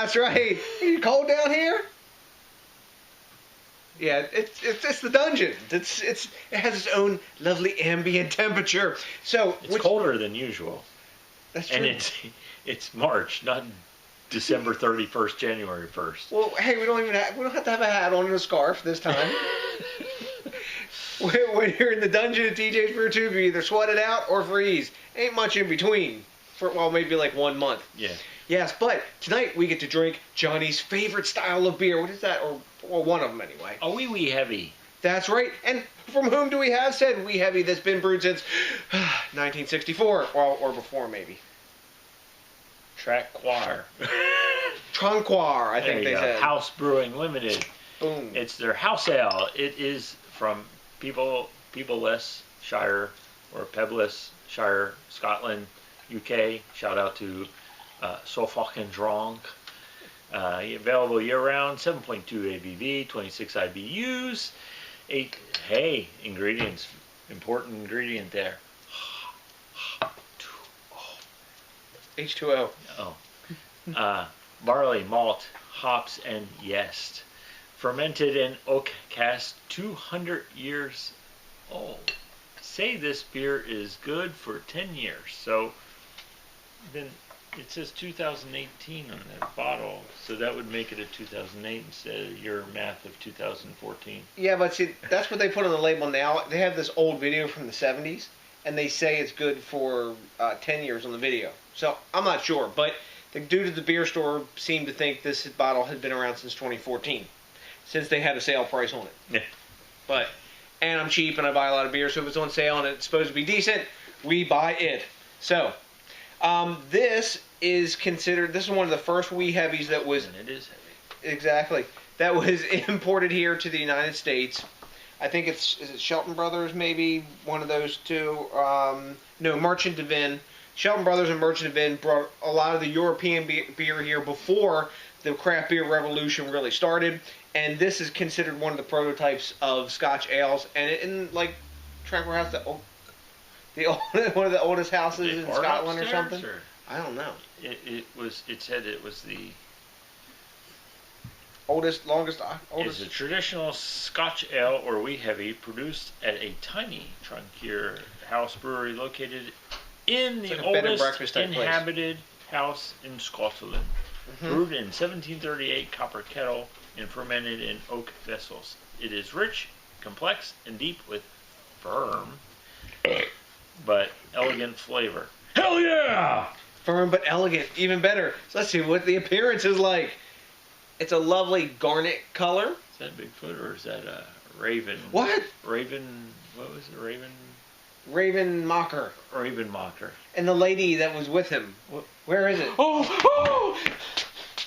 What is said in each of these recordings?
That's right. You cold down here? Yeah, it's the dungeon. It has its own lovely ambient temperature. So it's colder than usual. That's true. And it's March, not December 31st, January 1st. Well, hey, we don't have to have a hat on and a scarf this time. When you're in the dungeon at DJs BrewTube, you either sweat it out or freeze. Ain't much in between. For, well, maybe like 1 month. Yeah. Yes, but tonight we get to drink Johnny's favorite style of beer. What is that? Or one of them anyway. A wee heavy. That's right. And from whom do we have said wee heavy that's been brewed since 1964? Or before maybe. Traquair. Traquair, I think they said. House Brewing Limited. Boom. It's their house ale. It is from Peopleless Shire or Pebless Shire, Scotland, UK. Shout out to So Fucking Drunk. Available year-round, 7.2 ABV, 26 IBUs. Ingredients. Important ingredient there. H2O. Oh. Barley, malt, hops, and yeast. Fermented in oak cask, 200 years old. Say this beer is good for 10 years. So then it says 2018 on that bottle, so that would make it a 2008 instead of your math of 2014. Yeah, but see, that's what they put on the label now. They have this old video from the 70s, and they say it's good for 10 years on the video. So I'm not sure, but the dude at the beer store seemed to think this bottle had been around since 2014, since they had a sale price on it. Yeah. And I'm cheap and I buy a lot of beer, so if it's on sale and it's supposed to be decent, we buy it. So, this is one of the first wee heavies that was... And it is heavy. Exactly. That was imported here to the United States. I think is it Shelton Brothers, maybe? One of those two. No, Merchant de Vin. Shelton Brothers and Merchant de Vin brought a lot of the European beer here before the craft beer revolution really started. And this is considered one of the prototypes of Scotch ales. And in like Traquair House, one of the oldest houses in Scotland or something. Or? I don't know. It said it was the longest. It's a traditional Scotch ale or wee heavy produced at a tiny Traquair House brewery located in the oldest inhabited house in Scotland. Brewed in 1738 copper kettle and fermented in oak vessels. It is rich, complex, and deep with firm but elegant flavor. Hell yeah! Firm but elegant, even better. So let's see what the appearance is like. It's a lovely garnet color. Is that Bigfoot or is that a raven? What? Raven, what was it? Raven Mocker. Raven Mocker. And the lady that was with him. Where is it? Oh!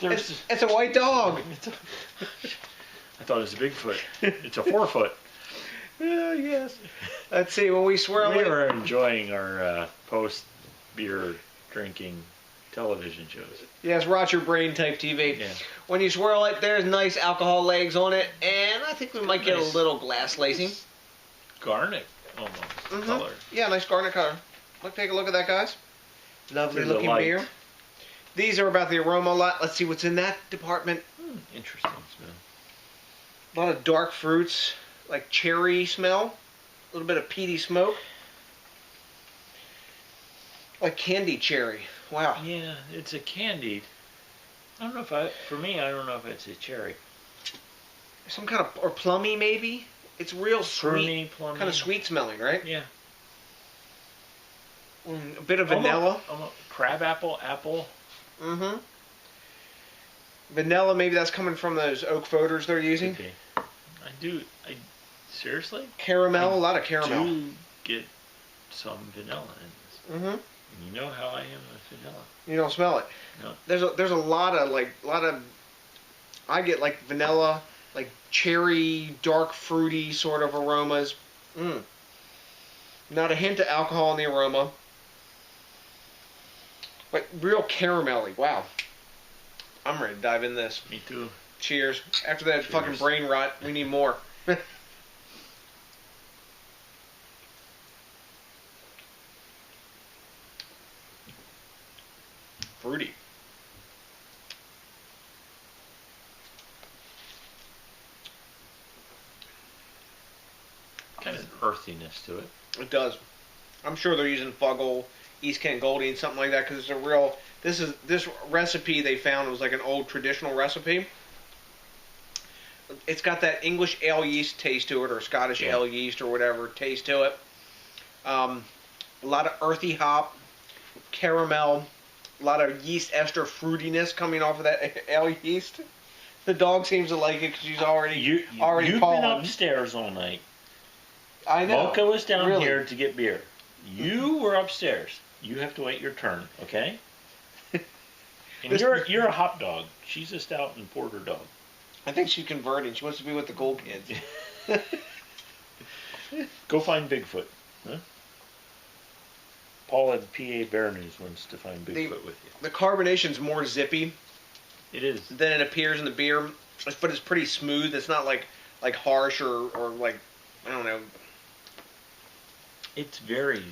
It's a white dog. I thought it was a Bigfoot. It's a 4-foot. Yes. Let's see, when we swirl it. We were enjoying our post-beer drinking television shows. Yes, rot your brain type TV. Yeah. When you swirl it, there's nice alcohol legs on it, and I think we might get a little glass lacing. Garnet, almost, color. Yeah, nice garnet color. Take a look at that, guys. Lovely looking beer. These are about the aroma a lot. Let's see what's in that department. Interesting smell. A lot of dark fruits, like cherry smell. A little bit of peaty smoke. Like candied cherry. Wow. Yeah, it's a candied. I don't know if I don't know if it's a cherry. Some kind of, or plummy maybe? It's real sweet. Plummy. Kind of sweet smelling, right? Yeah. A bit of vanilla. Crab apple. Mm-hmm. Vanilla, maybe that's coming from those oak foeders they're using. Okay. Seriously? Caramel, a lot of caramel. I do get some vanilla in this. Mm-hmm. You know how I am with vanilla. You don't smell it. No. There's a lot of I get like vanilla, like cherry, dark fruity sort of aromas. Not a hint of alcohol in the aroma. But real caramelly. Wow. I'm ready to dive in this. Me too. Cheers. After that fucking brain rot, we need more. Fruity. Kind of earthiness to it. It does. I'm sure they're using Fuggle, East Kent Goldie, something like that, because it's a real. This recipe they found was like an old traditional recipe. It's got that English ale yeast taste to it, or Scottish ale yeast, or whatever taste to it. A lot of earthy hop, caramel, a lot of yeast ester fruitiness coming off of that ale yeast. The dog seems to like it because she's already You've pawing. been upstairs all night. I know. Mocha was down here to get beer. You were upstairs. You have to wait your turn, okay? And you're a hop dog. She's a stout and porter dog. I think she's converting. She wants to be with the cool kids. Go find Bigfoot. Huh? Paul at PA Bear News wants to find Bigfoot with you. The carbonation's more zippy. It is. Than it appears in the beer, but it's pretty smooth. It's not like harsh or like, I don't know. It's very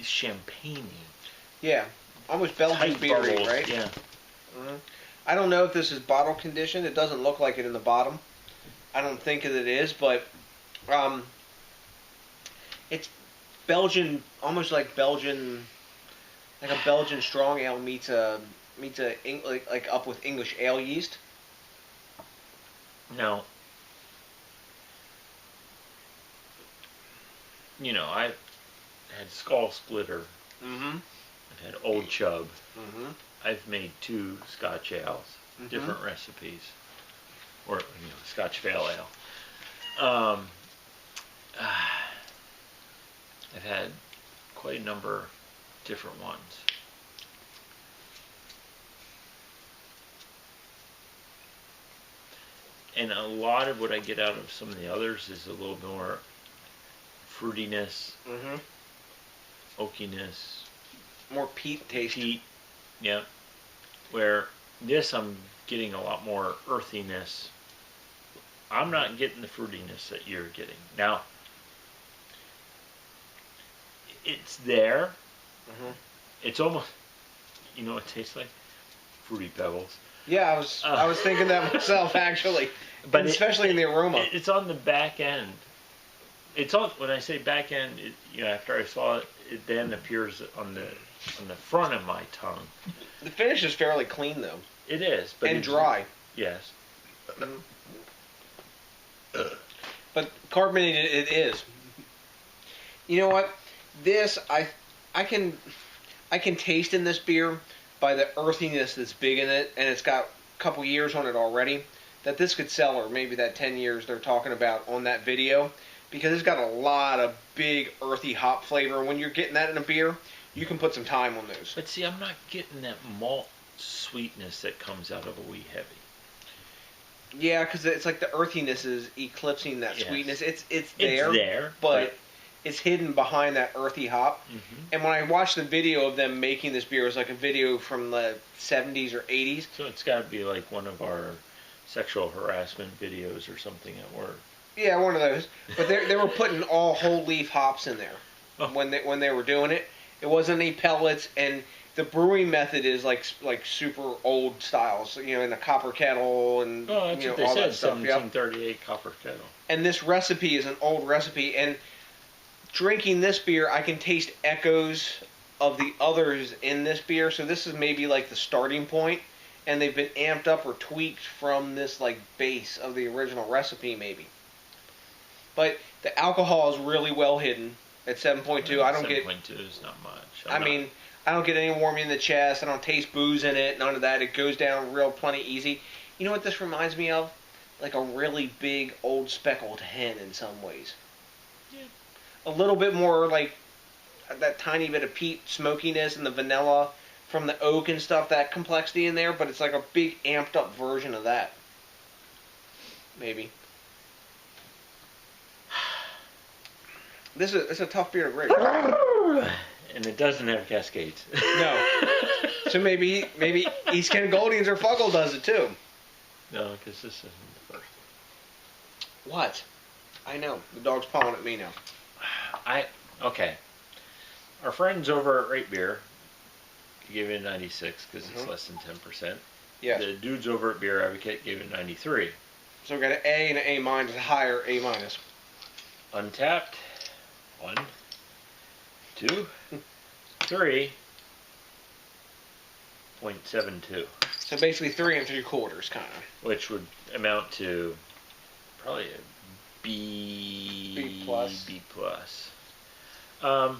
champagne-y. Yeah. Almost Belgian beery, right? Yeah. Mm-hmm. I don't know if this is bottle conditioned. It doesn't look like it in the bottom. I don't think that it is, but it's Belgian, almost like Belgian, like a Belgian strong ale meets a like up with English ale yeast. Now, you know, I've had Skull Splitter. Mm-hmm. I've had Old Chub. Mm-hmm. I've made 2 Scotch ales, different recipes, or Scotch Fail Ale. I've had quite a number of different ones. And a lot of what I get out of some of the others is a little more fruitiness, oakiness, more peat taste. Peat, yeah. Where this, I'm getting a lot more earthiness. I'm not getting the fruitiness that you're getting. Now, it's there. It's almost, you know what it tastes like? Fruity Pebbles. Yeah, I was thinking that myself, actually. But especially in the aroma. It's on the back end. It's on, when I say back end, after I saw it, it then appears on the front of my tongue. The finish is fairly clean, though. It is, but and dry. Yes. But carbonated it is. You know what? This I can taste in this beer by the earthiness that's big in it, and it's got a couple years on it already, that this could sell, or maybe that 10 years they're talking about on that video, because it's got a lot of big earthy hop flavor. And when you're getting that in a beer, you can put some time on those. But see, I'm not getting that malt sweetness that comes out of a wee heavy. Yeah, because it's like the earthiness is eclipsing that sweetness. It's there. It's there, but it's hidden behind that earthy hop. And when I watched the video of them making this beer, it was like a video from the 70s or 80s. So it's got to be like one of our sexual harassment videos or something at work. Yeah, one of those. But they were putting all whole leaf hops in there when they were doing it. It wasn't any pellets, and the brewing method is like super old styles, in a copper kettle and that's what they all said, that stuff. 1738 copper kettle. And this recipe is an old recipe, and drinking this beer, I can taste echoes of the others in this beer. So this is maybe like the starting point, and they've been amped up or tweaked from this like base of the original recipe, maybe. But the alcohol is really well hidden at 7.2. I don't get 7.2 is not much. I don't get any warming in the chest. I don't taste booze in it. None of that. It goes down real plenty easy. You know what this reminds me of? Like a really big old speckled hen in some ways. Yeah. A little bit more like that tiny bit of peat smokiness and the vanilla from the oak and stuff, that complexity in there, but it's like a big amped up version of that. Maybe. It's a tough beer to break. And it doesn't have cascades. No. So maybe East Kent Goldings or Fuggle does it too. No, because this isn't the first. What? I know. The dog's pawing at me now. Okay. Our friends over at Rate Beer gave it 96 because it's less than 10%. Yeah. The dudes over at Beer Advocate gave it 93. So we got an A and an A minus, a higher A minus. Untapped. 1, 2, 3.72. So basically 3 3/4, kind of. Which would amount to probably a B. B plus. B plus. What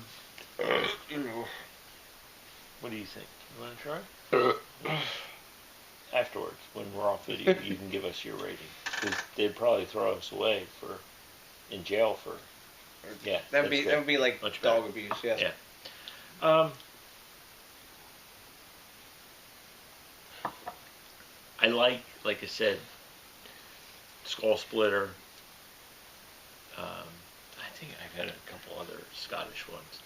do you think? You want to try? Afterwards, when we're off video, you can give us your rating. Because they'd probably throw us away in jail for. Yeah, that would be like much dog better. abuse. Yes. Yeah. I like I said, Skull Splitter. I think I've had a couple other Scottish ones.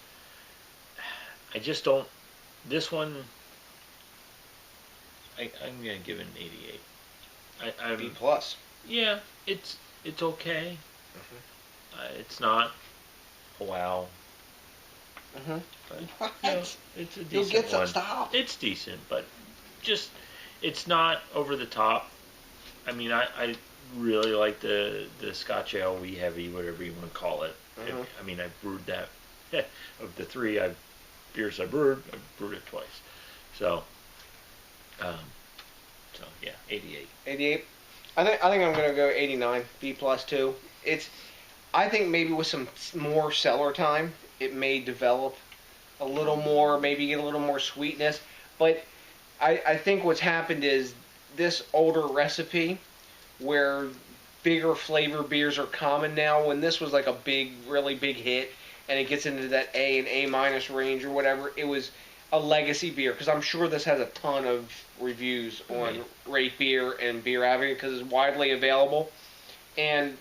I just don't. This one, I'm gonna give it an 88. B plus. Yeah, it's okay. It's not a wow. But, it's a decent You'll get some one. stop. It's decent, but just it's not over the top. I mean, I really like the Scotch Ale wee heavy, whatever you want to call it. I mean, I brewed that. Of the 3 beers I brewed it twice. So yeah, 88. 88. I think I'm gonna go 89. B plus too. I think maybe with some more cellar time, it may develop a little more. Maybe get a little more sweetness. But I think what's happened is this older recipe, where bigger flavor beers are common now. When this was like a really big hit, and it gets into that A and A minus range or whatever, it was a legacy beer. Because I'm sure this has a ton of reviews on Rate Beer and Beer Advocate because it's widely available. And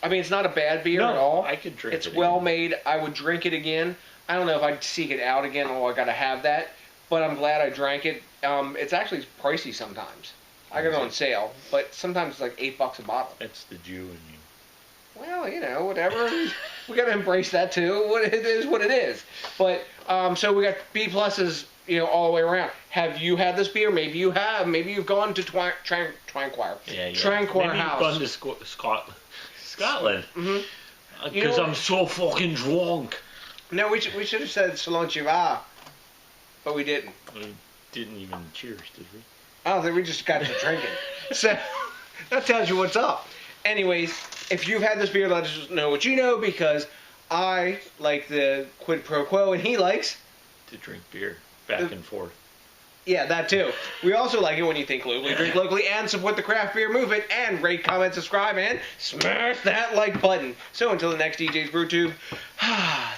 I mean, it's not a bad beer at all. I could drink it. It's well made. I would drink it again. I don't know if I'd seek it out again. Oh, I got to have that. But I'm glad I drank it. It's actually pricey sometimes. I got it on sale, but sometimes it's like $8 a bottle. That's the Jew in you. Well, whatever. We got to embrace that too. It is what it is. But so we got B pluses, all the way around. Have you had this beer? Maybe you have. Maybe you've gone to Traquair. Yeah. Traquair House. Maybe you've gone to Scotland. Because I'm so fucking drunk. No, we should have said Salon Chiva, but we didn't. We didn't even cheers, did we? I don't think we just got to drinking. So that tells you what's up. Anyways, if you've had this beer, let us know what you know, because I like the quid pro quo, and he likes to drink beer back and forth. Yeah, that too. We also like it when you think locally, drink locally, and support the craft beer movement, and rate, comment, subscribe, and smash that like button. So until the next DJs BrewTube,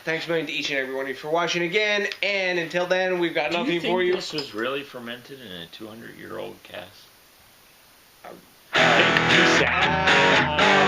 thanks a million to each and every one of you for watching again, and until then, we've got nothing for you. Do you think this was really fermented in a 200-year-old cask? Peace out.